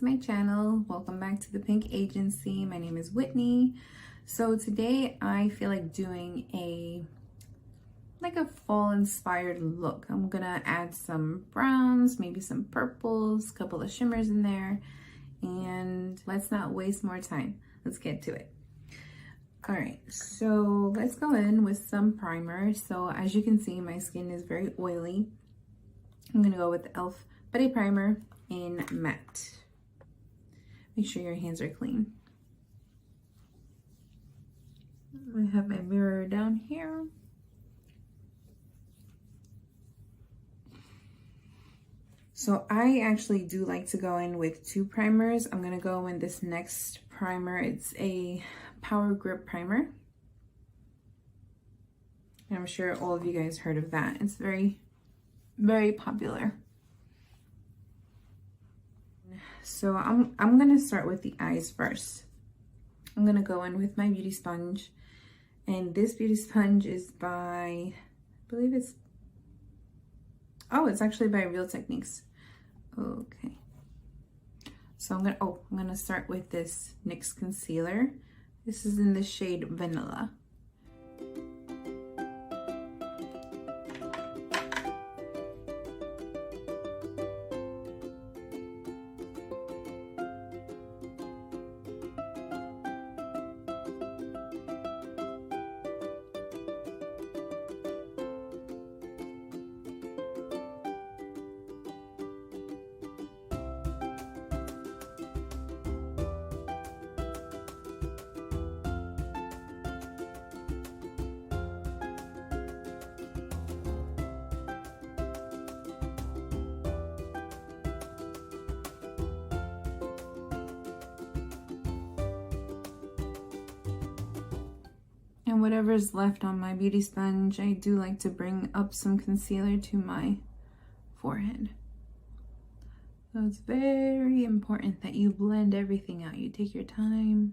to my channel. Welcome back to the Pink Agency. My name is Whitney. So today I feel like doing a fall inspired look. I'm gonna add some browns, maybe some purples, a couple of shimmers in there, and let's not waste more time. Let's get to it. All right, so let's go in with some primer. So as you can see, my skin is very oily. I'm gonna go with the e.l.f. Putty Primer in Matte. Make sure your hands are clean. I have my mirror down here. So I actually do like to go in with two primers. I'm gonna go in this next primer. It's a Power Grip Primer. And I'm sure all of you guys heard of that. It's very, very popular. So I'm gonna start with the eyes first. I'm gonna go in with my beauty sponge, and this beauty sponge is by, I believe it's actually by Real Techniques. Okay. So I'm gonna start with this NYX concealer. This is in the shade Vanilla. And whatever's left on my beauty sponge, I do like to bring up some concealer to my forehead. So it's very important that you blend everything out. You take your time.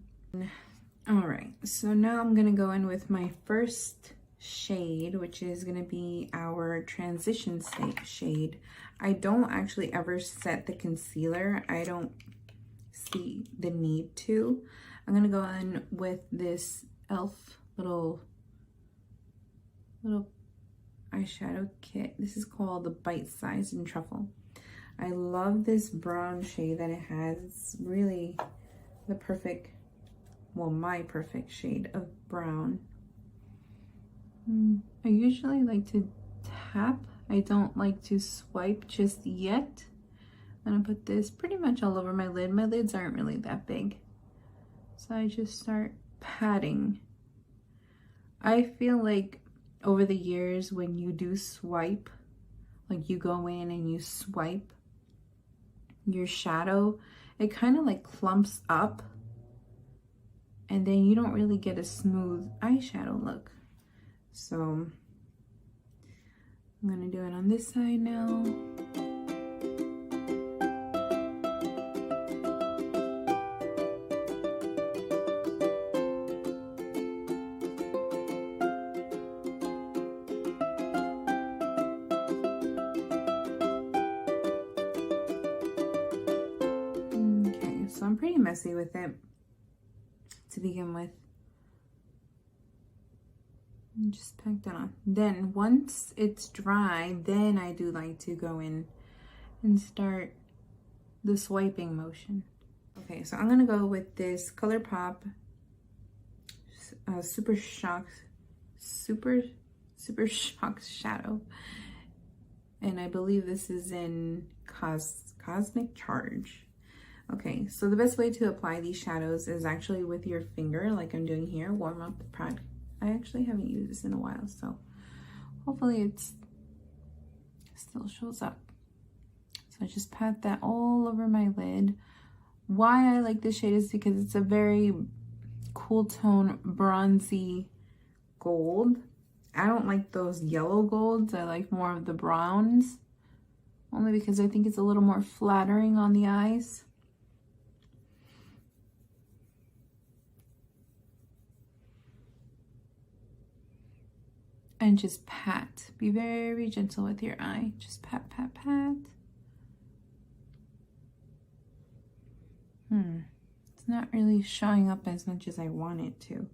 All right, so now I'm gonna go in with my first shade, which is gonna be our transition shade. I don't actually ever set the concealer. I don't see the need to. I'm gonna go in with this e.l.f. little eyeshadow kit. This is called the Bite Size in Truffle. I love this brown shade that it has. It's really the perfect, well, my perfect shade of brown. I usually like to tap. I don't like to swipe just yet. I'm gonna put this pretty much all over my lid. My lids aren't really that big, so I just start patting. I feel like over the years when you do swipe, like you go in and you swipe your shadow, it kind of like clumps up and then you don't really get a smooth eyeshadow look. So I'm gonna do it on this side now. So I'm pretty messy with it to begin with. And just pack that on. Then once it's dry, then I do like to go in and start the swiping motion. Okay, so I'm gonna go with this ColourPop Super Shock Shadow, and I believe this is in Cosmic Charge. Okay, so the best way to apply these shadows is actually with your finger, like I'm doing here. Warm up the product. I actually haven't used this in a while, so hopefully it's still shows up. So I just pat that all over my lid. Why I like this shade is because it's a very cool tone, bronzy gold. I don't like those yellow golds. I like more of the browns, only because I think it's a little more flattering on the eyes. And just pat. Be very gentle with your eye. Just pat, pat, pat. It's not really showing up as much as I want it to.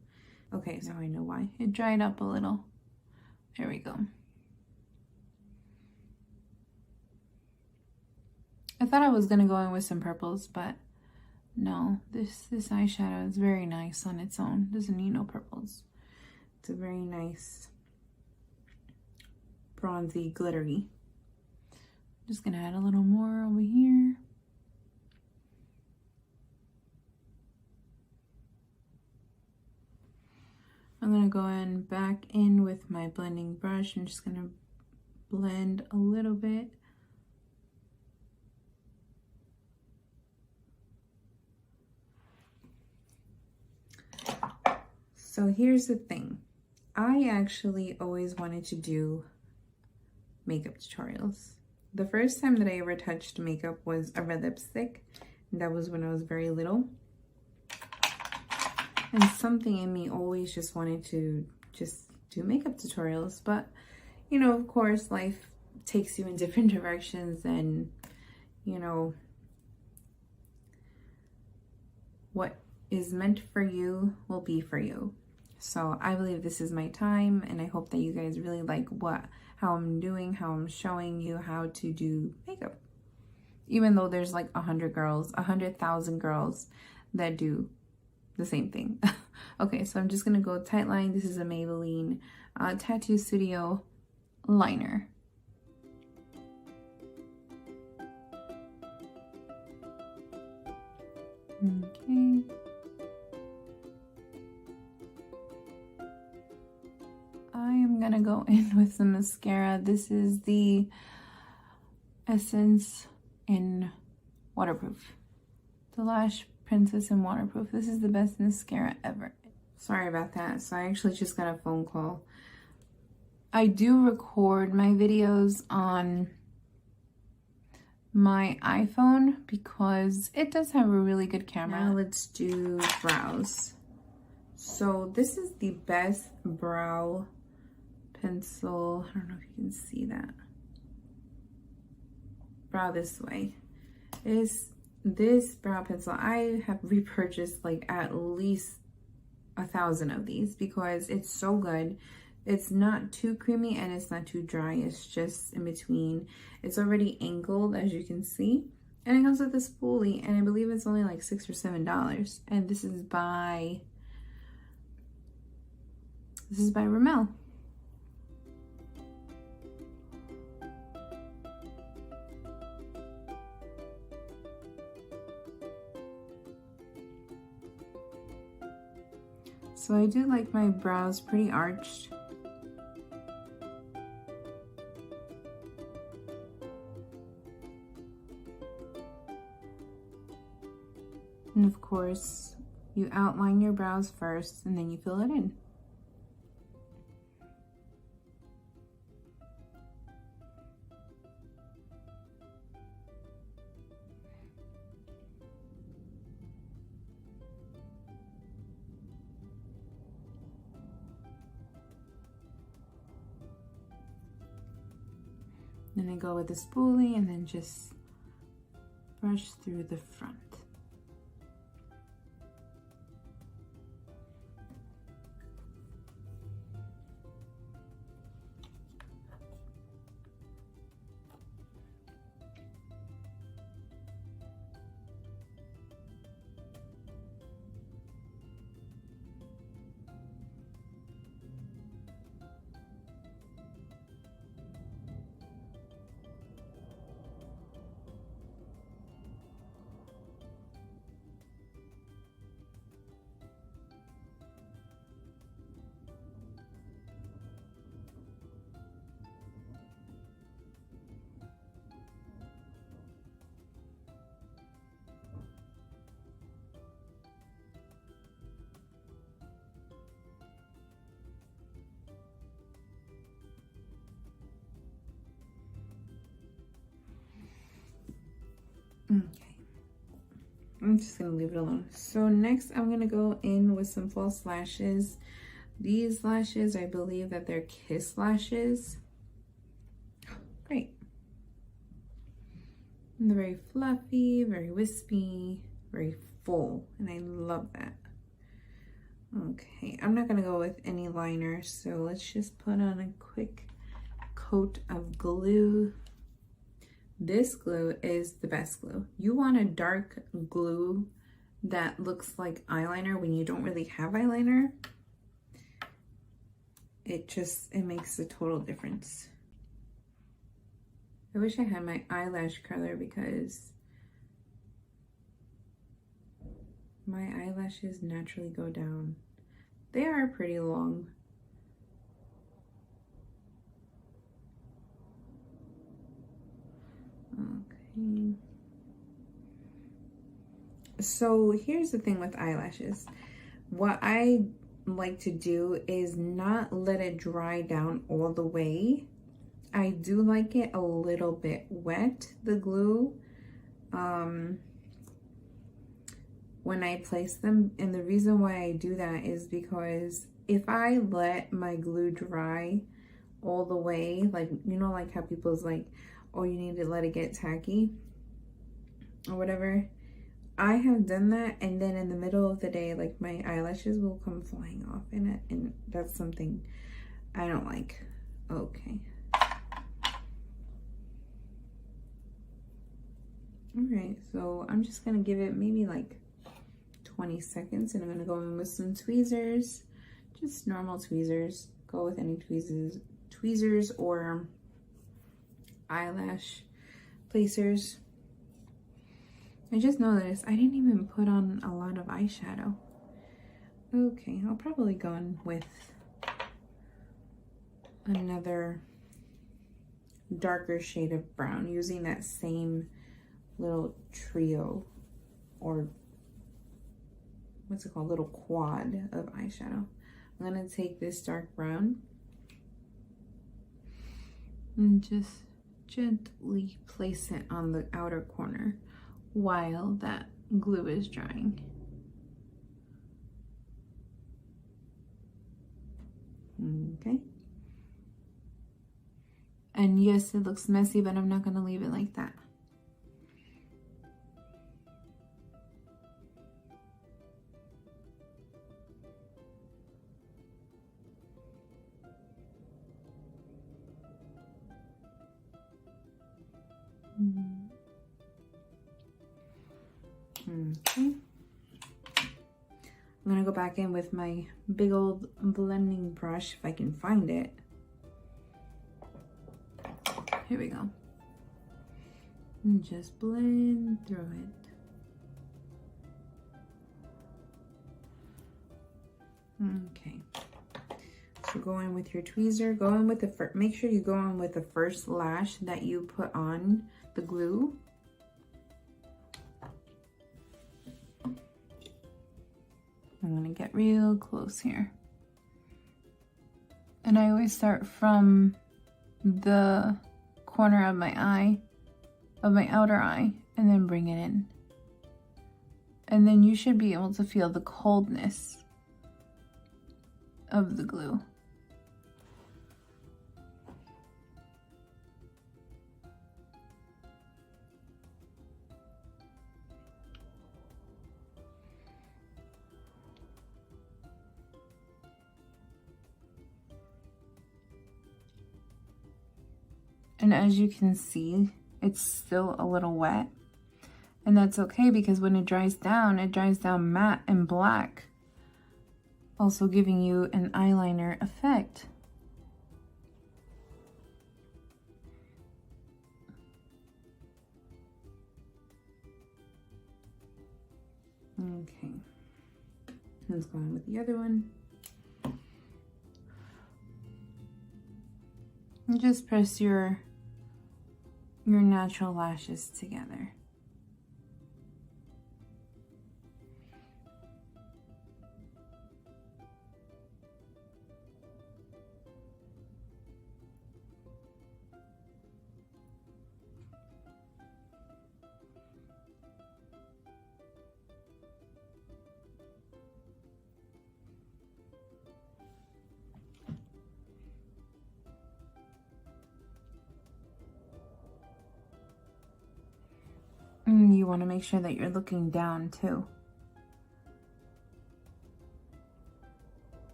Okay, so I know why. It dried up a little. There we go. I thought I was gonna go in with some purples, but no, this eyeshadow is very nice on its own. Doesn't need no purples. It's a very nice bronzy, glittery. Just gonna add a little more over here. I'm gonna go in back in with my blending brush. I'm just gonna blend a little bit. So here's the thing. I actually always wanted to do makeup tutorials. The first time that I ever touched makeup was a red lipstick. And that was when I was very little. And something in me always just wanted to just do makeup tutorials. But, you know, of course, life takes you in different directions, and, you know, what is meant for you will be for you. So I believe this is my time, and I hope that you guys really like how I'm doing, how I'm showing you how to do makeup. Even though there's like 100,000 girls that do the same thing. Okay, so I'm just gonna go tight line. This is a Maybelline Tattoo Studio liner. Okay. I am gonna go in with some mascara. This is the Essence in Waterproof. The Lash Princess in Waterproof. This is the best mascara ever. Sorry about that. So I actually just got a phone call. I do record my videos on my iPhone because it does have a really good camera. Now let's do brows. So this is the best brow pencil. I don't know if you can see that. Brow This Way. This brow pencil, I have repurchased like at least 1,000 of these because it's so good. It's not too creamy and it's not too dry. It's just in between. It's already angled, as you can see. And it comes with a spoolie, and I believe it's only like $6 or $7. And this is by Rimmel. So I do like my brows pretty arched. And of course, you outline your brows first and then you fill it in. Then I go with the spoolie and then just brush through the front. Okay, I'm just gonna leave it alone. So next I'm gonna go in with some false lashes. These lashes, I believe that they're Kiss lashes. Great. And they're very fluffy, very wispy, very full, and I love that. Okay, I'm not gonna go with any liner, so let's just put on a quick coat of glue. This glue is the best glue. You want a dark glue that looks like eyeliner when you don't really have eyeliner. It makes a total difference. I wish I had my eyelash curler because my eyelashes naturally go down. They are pretty long. Okay. So here's the thing with eyelashes. What I like to do is not let it dry down all the way. I do like it a little bit wet, the glue, when I place them. And the reason why I do that is because if I let my glue dry all the way, like, you know, like how people's like, oh, you need to let it get tacky or whatever. I have done that, and then in the middle of the day, like, my eyelashes will come flying off in it, and that's something I don't like. Okay. All right, so I'm just gonna give it maybe like 20 seconds, and I'm gonna go in with some tweezers, just normal tweezers. Go with any tweezers or eyelash placers. I just noticed I didn't even put on a lot of eyeshadow. Okay, I'll probably go in with another darker shade of brown using that same little trio, or what's it called, little quad of eyeshadow. I'm gonna take this dark brown and just gently place it on the outer corner while that glue is drying. Okay. And yes, it looks messy, but I'm not gonna leave it like that. Okay. I'm gonna go back in with my big old blending brush if I can find it. Here we go. And just blend through it. Okay. So go in with your tweezer. Go in with the make sure you go in with the first lash that you put on the glue. I'm gonna get real close here. And I always start from the corner of my eye, of my outer eye, and then bring it in. And then you should be able to feel the coldness of the glue. And as you can see, it's still a little wet. And that's okay, because when it dries down matte and black, also giving you an eyeliner effect. Okay, let's go on with the other one. And just press your natural lashes together. you want to make sure that you're looking down too.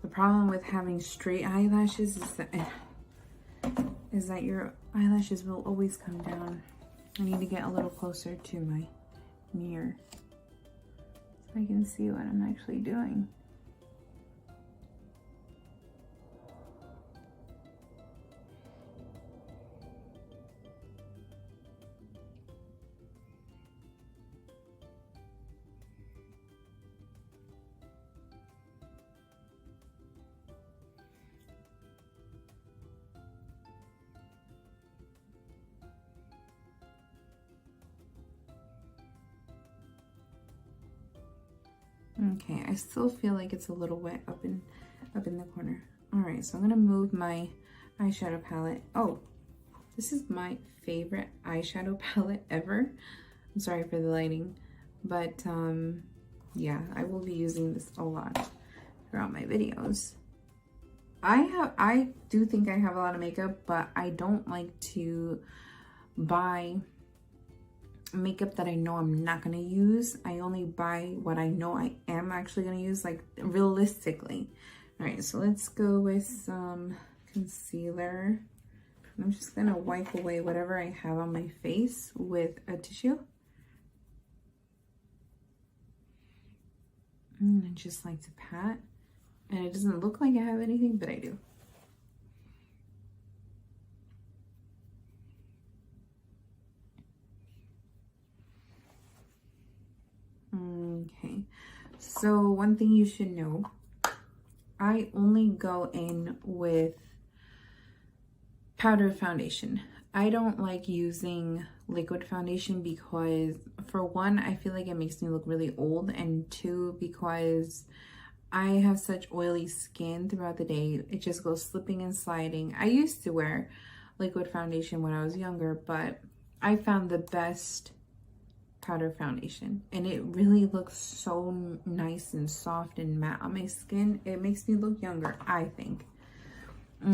The problem with having straight eyelashes is that your eyelashes will always come down. I need to get a little closer to my mirror so I can see what I'm actually doing. Okay, I still feel like it's a little wet up in the corner. All right, so I'm gonna move my eyeshadow palette. Oh, this is my favorite eyeshadow palette ever. I'm sorry for the lighting, but yeah, I will be using this a lot throughout my videos. I do think I have a lot of makeup, but I don't like to buy makeup that I know I'm not gonna use. I only buy what I know I am actually gonna use, like realistically. All right, so let's go with some concealer. I'm just gonna wipe away whatever I have on my face with a tissue. I just like to pat, and it doesn't look like I have anything, but I do. Okay, so one thing you should know, I only go in with powder foundation. I don't like using liquid foundation because, for one, I feel like it makes me look really old, and two, because I have such oily skin throughout the day. It just goes slipping and sliding. I used to wear liquid foundation when I was younger, but I found the best powder foundation, and it really looks so nice and soft and matte on my skin. It makes me look younger, I think.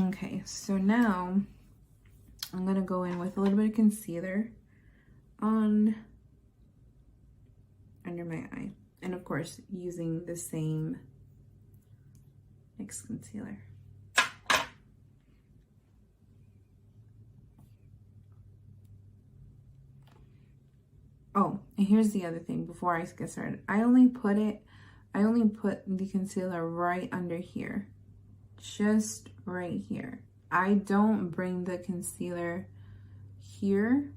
Okay, so now I'm gonna go in with a little bit of concealer on under my eye, and of course using the same NYX concealer. Oh, and here's the other thing before I get started. I only put the concealer right under here. Just right here. I don't bring the concealer here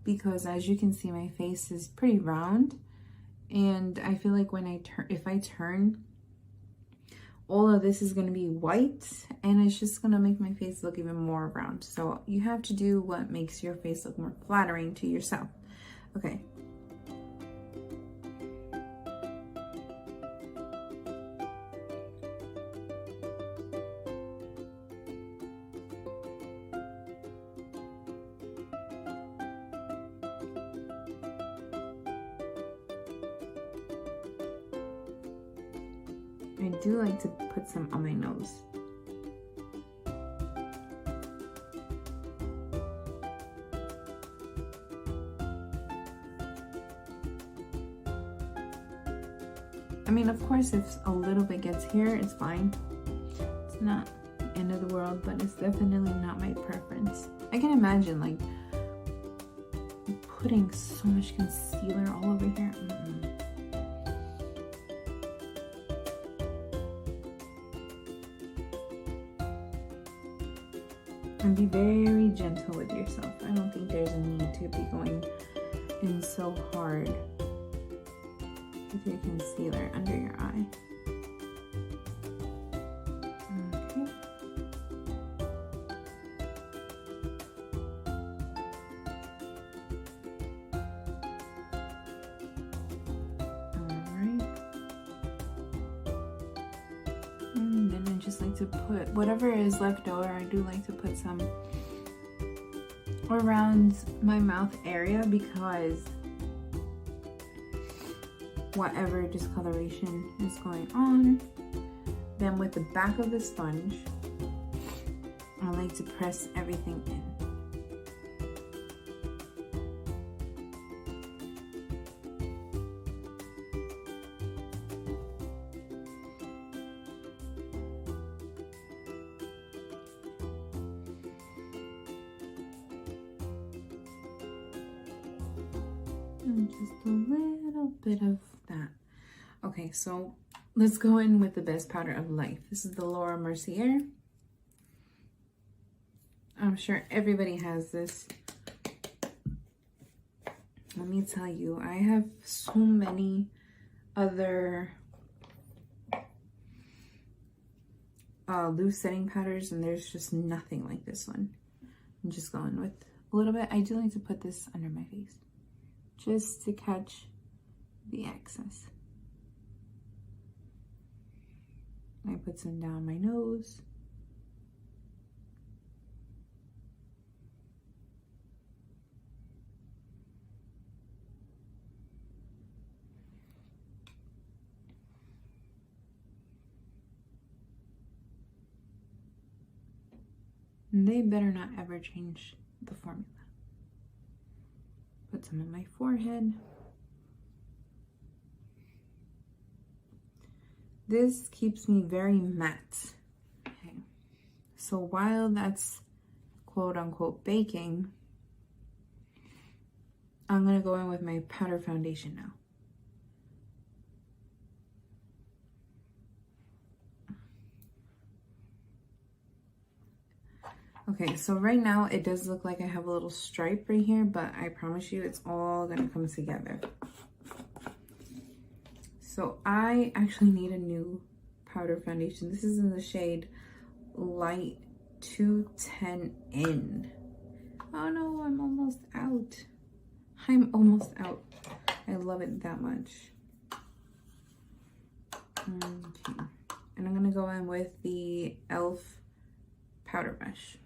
because, as you can see, my face is pretty round, and I feel like if I turn, all of this is going to be white, and it's just going to make my face look even more round. So you have to do what makes your face look more flattering to yourself. Okay. I do like to put some on my nose. I mean, of course, if a little bit gets here, it's fine. It's not the end of the world, but it's definitely not my preference. I can imagine, like, putting so much concealer all over here. And be very gentle with yourself. I don't think there's a need to be going in so hard with your concealer under your eye. Okay. Alright. And then I just like to put whatever is left over. I do like to put some around my mouth area because whatever discoloration is going on. Then with the back of the sponge, I like to press everything in. Just a little bit of that. Okay, so let's go in with the best powder of life. This is the Laura Mercier. I'm sure everybody has this. Let me tell you, I have so many other loose setting powders, and there's just nothing like this one. I'm just going with a little bit. I do like to put this under my face just to catch the excess. I put some down my nose. And they better not ever change the formula. Put some on my forehead. This keeps me very matte. Okay. So while that's quote unquote baking, I'm gonna go in with my powder foundation now. Okay, so right now it does look like I have a little stripe right here, but I promise you it's all gonna come together. So I actually need a new powder foundation. This is in the shade Light 210N. Oh no, I'm almost out. I'm almost out. I love it that much. Okay, and I'm gonna go in with the e.l.f. powder brush.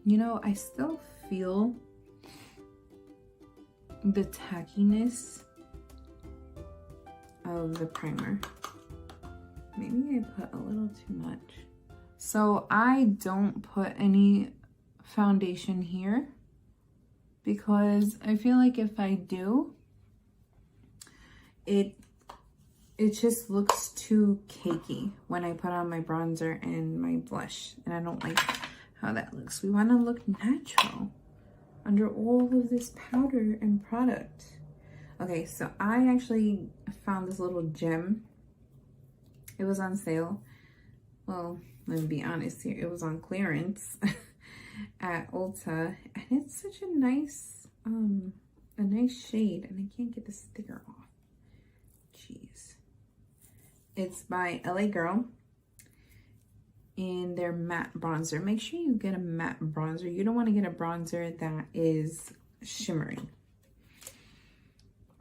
You know, I still feel the tackiness of the primer. Maybe I put a little too much. So I don't put any foundation here because I feel like if I do, it just looks too cakey when I put on my bronzer and my blush, and I don't like how that looks. We want to look natural under all of this powder and product. Okay, so I actually found this little gem. It was on sale. Well, let me be honest here. It was on clearance at Ulta, and it's such a nice shade, and I can't get the sticker off. Jeez. It's by LA Girl in their matte bronzer. Make sure you get a matte bronzer. You don't want to get a bronzer that is shimmering.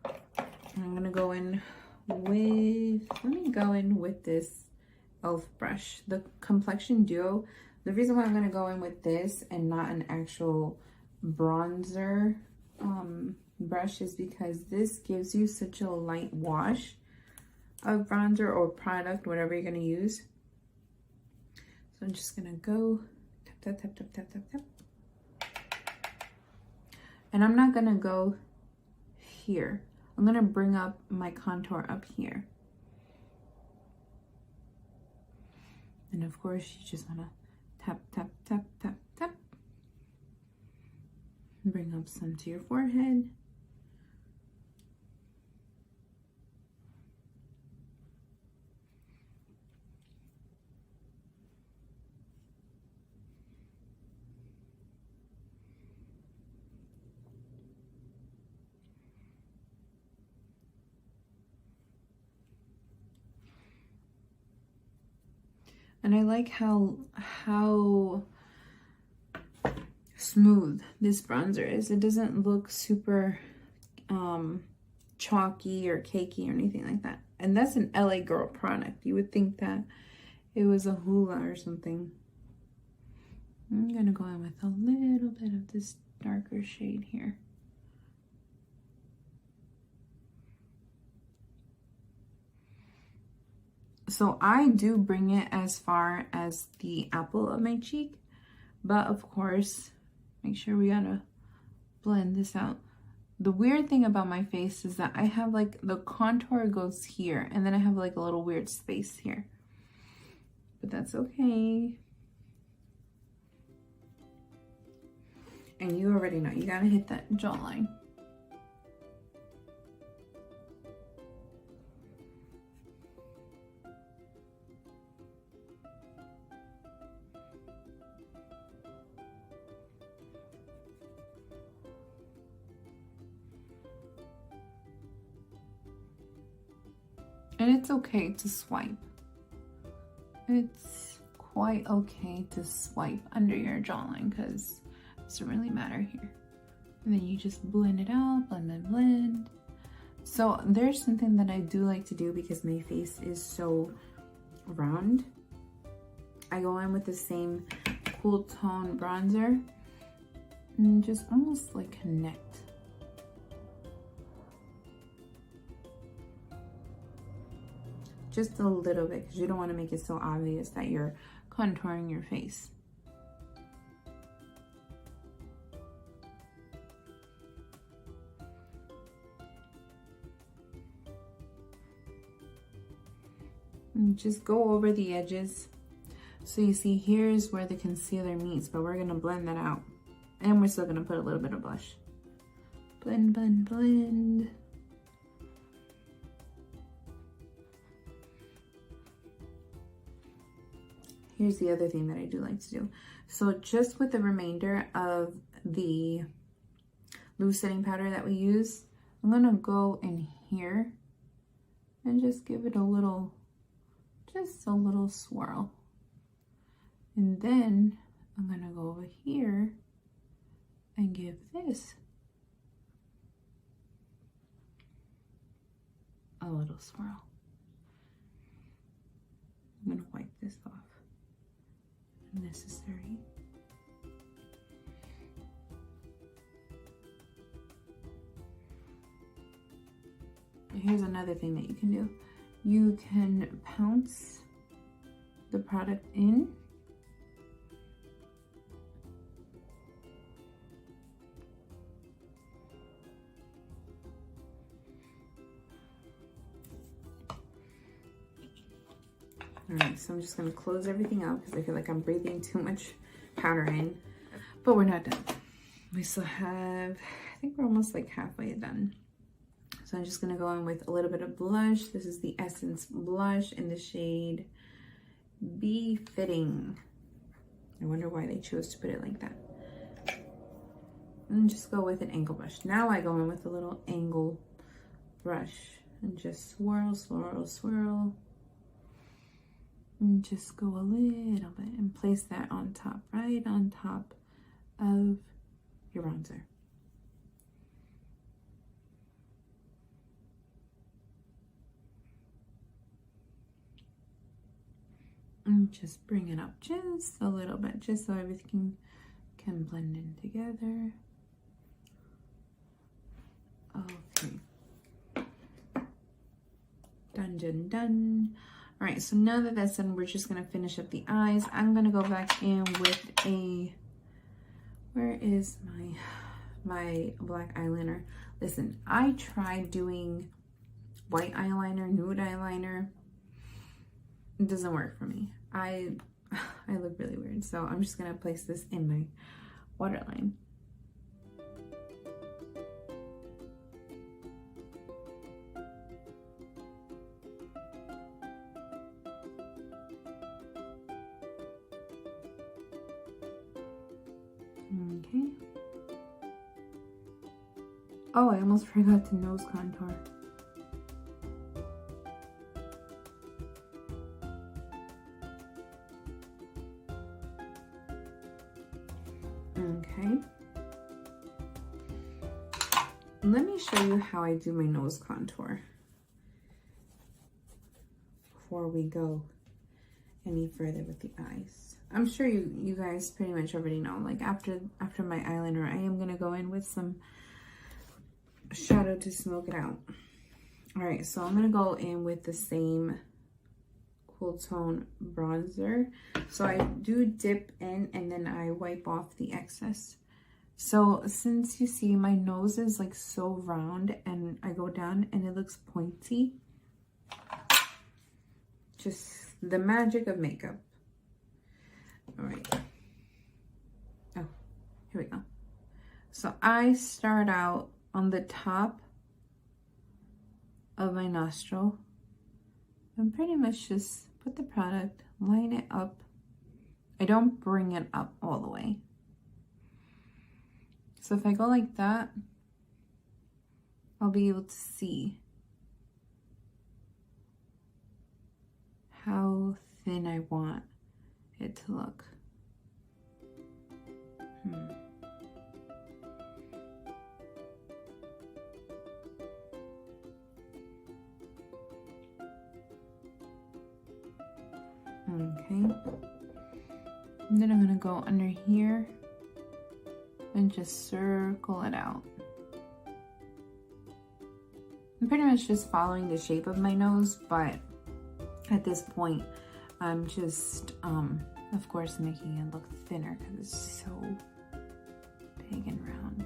I'm gonna go in with, let me go in with this e.l.f. brush, the Complexion Duo. The reason why I'm gonna go in with this and not an actual bronzer brush is because this gives you such a light wash of bronzer or product, whatever you're gonna use. So I'm just gonna go tap, tap, tap, tap, tap, tap, tap. And I'm not gonna go here. I'm gonna bring up my contour up here. And of course, you just wanna tap, tap, tap, tap, tap. Bring up some to your forehead. And I like how smooth this bronzer is. It doesn't look super chalky or cakey or anything like that. And that's an LA Girl product. You would think that it was a Hoola or something. I'm gonna go in with a little bit of this darker shade here. So I do bring it as far as the apple of my cheek, but of course, Make sure we gotta blend this out. The weird thing about my face is that I have like the contour goes here and then I have like a little weird space here. But that's okay. And you already know, you gotta hit that jawline. And it's okay to swipe. It's quite okay to swipe under your jawline because it doesn't really matter here. And then you just blend it out, blend, blend, blend. So there's something that I do like to do because my face is so round. I go in with the same cool tone bronzer and just almost like connect. Just a little bit because you don't want to make it so obvious that you're contouring your face. And just go over the edges. So you see here's where the concealer meets, but we're gonna blend that out. And we're still gonna put a little bit of blush. Blend, blend, blend. Here's the other thing that I do like to do. So just with the remainder of the loose setting powder that we use, I'm gonna go in here and just give it a little, just a little swirl. And then I'm gonna go over here and give this a little swirl. I'm gonna wipe this off. Necessary. Here's another thing that you can do. You can pounce the product in. All right, so I'm just gonna close everything out because I feel like I'm breathing too much powder in, but we're not done. We still have, I think we're almost like halfway done. So I'm just gonna go in with a little bit of blush. This is the Essence blush in the shade Be Fitting. I wonder why they chose to put it like that. And just go with an angle brush. Now I go in with a little angle brush and just swirl, swirl, swirl. And just go a little bit and place that on top, right on top of your bronzer. And just bring it up just a little bit, just so everything can blend in together. Okay. Done, done, done. All right, so now that that's done, we're just gonna finish up the eyes. I'm gonna go back in with a, where is my black eyeliner? Listen, I tried doing white eyeliner, nude eyeliner. It doesn't work for me. I look really weird. So I'm just gonna place this in my waterline. Okay. Oh, I almost forgot to nose contour. Okay. Let me show you how I do my nose contour before we go any further with the eyes. I'm sure you guys pretty much already know, like after my eyeliner, I am gonna go in with some shadow to smoke it out. All right, so I'm gonna go in with the same cool tone bronzer. So I do dip in and then I wipe off the excess So since you see my nose is like so round and I go down and it looks pointy, just the magic of makeup. All right. Oh, here we go. So I start out on the top of my nostril and pretty much just put the product, line it up. I don't bring it up all the way. So if I go like that, I'll be able to see how thin I want it to look. Okay. And then I'm gonna go under here and just circle it out. I'm pretty much just following the shape of my nose, but at this point, I'm just, of course, making it look thinner because it's so big and round.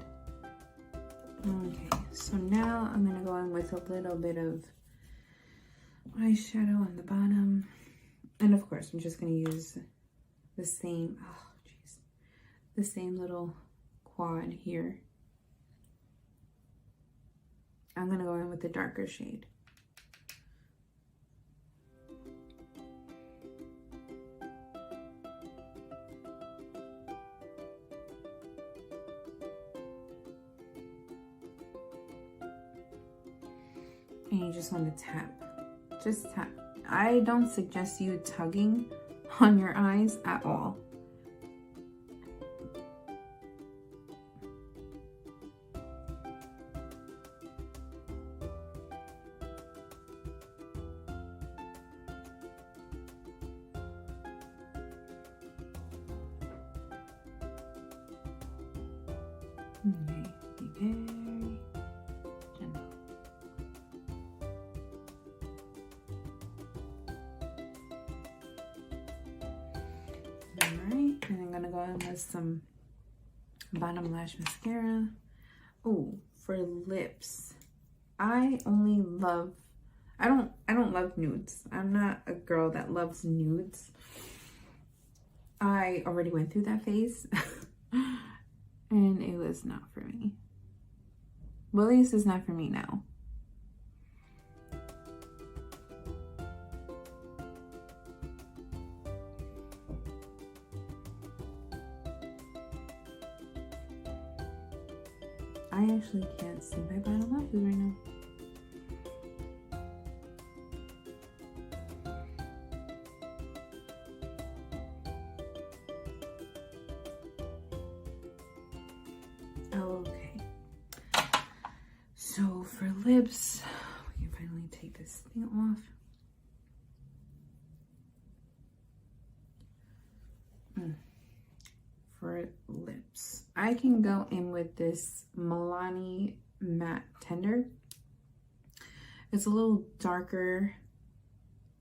Okay, so now I'm gonna go in with a little bit of eyeshadow on the bottom. And of course, I'm just gonna use the same, the same little quad here. I'm gonna go in with the darker shade. And you just want to tap, just tap. I don't suggest you tugging on your eyes at all. Okay, be very gentle. Alright, and I'm gonna go in with some bottom lash mascara. Oh, for lips, I only love, I don't love nudes. I'm not a girl that loves nudes. I already went through that phase. And it was not for me. Well, at least it's not for me now. I actually can't see my bottom lashes right now. Okay, so for lips, we can finally take this thing off. For lips, I can go in with this Milani Matte Tender. It's a little darker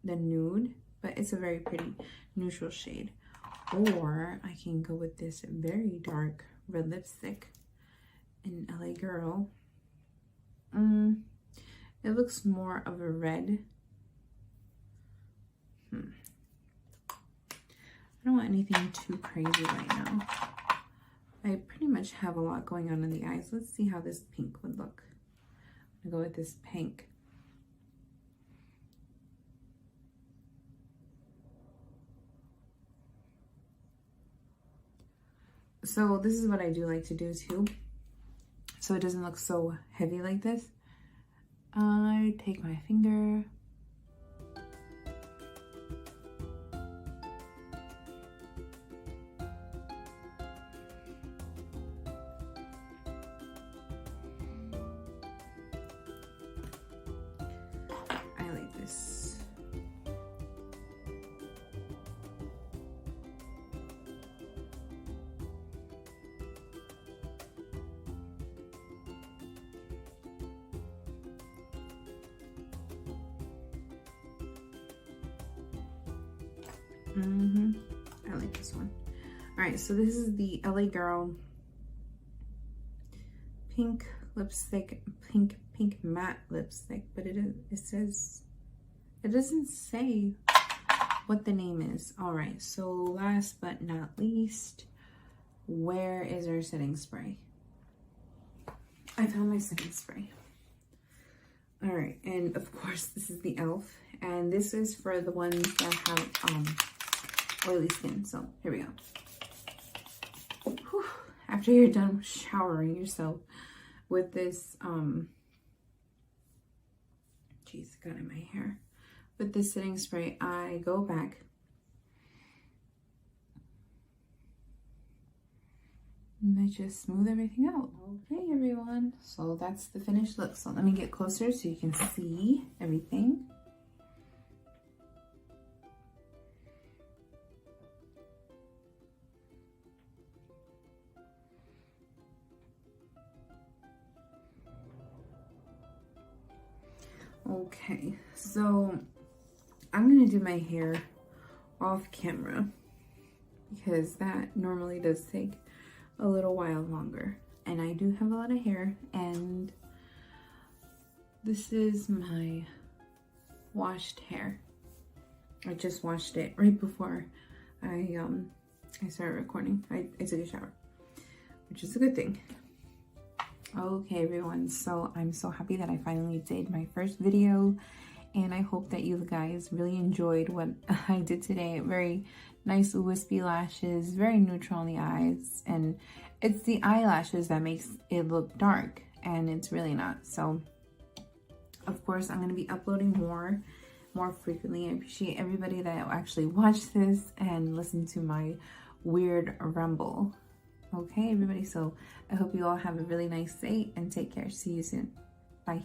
than nude, but it's a very pretty neutral shade. Or I can go with this very dark red lipstick in LA Girl. It looks more of a red. I don't want anything too crazy right now. I pretty much have a lot going on in the eyes. Let's see how this pink would look. I'm gonna go with this pink. So this is what I do like to do too, so it doesn't look so heavy like this. I take my finger, I like this. I like this one. All right, so this is the LA Girl pink lipstick, pink matte lipstick, but it says, it doesn't say what the name is. All right, so last but not least, where is our setting spray? I found my setting spray. All right, and of course this is the e.l.f. and this is for the ones that have oily skin. So here we go. Whew. After you're done showering yourself with this, geez, it got in my hair. With this setting spray, I go back and I just smooth everything out. Okay, everyone, so that's the finished look. So let me get closer so you can see everything. Okay, so I'm gonna do my hair off camera because that normally does take a little while longer, and I do have a lot of hair, and this is my washed hair. I just washed it right before I started recording. I took a shower, which is a good thing. Okay, everyone, so I'm so happy that I finally did my first video, and I hope that you guys really enjoyed what I did today. Very nice wispy lashes, very neutral on the eyes, and it's the eyelashes that makes it look dark, and it's really not. So of course I'm going to be uploading more frequently. I appreciate everybody that actually watched this and listened to my weird rumble. Okay, everybody, so I hope you all have a really nice day and take care. See you soon. Bye.